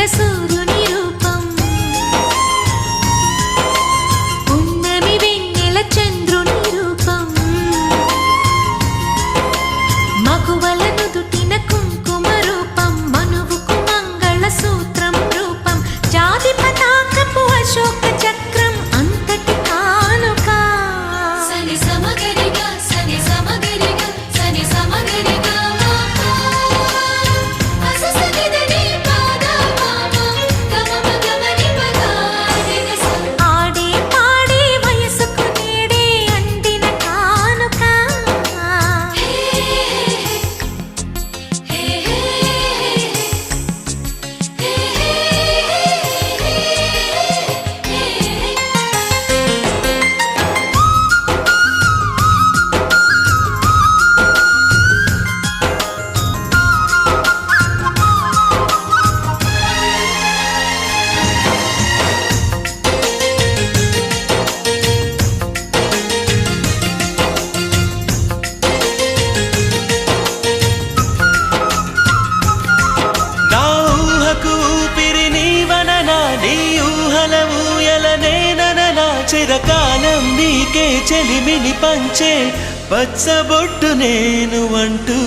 సూర్యుని రూపం ఉన్నమి వెన్నెల చంద్రుని రూపం మగువల నుదుటిన కుంకుమ రూపం మనువుకు మంగళ సూత్రం రూపం జాతి పతాకపు అశోక చక్రం అంతటి కానుక సని సమగరిగా సని సమగరిగా సని సమగరిగా చిరకాలం నీకే చెలిమిని పంచే పచ్చబొట్టు నేను అంటూ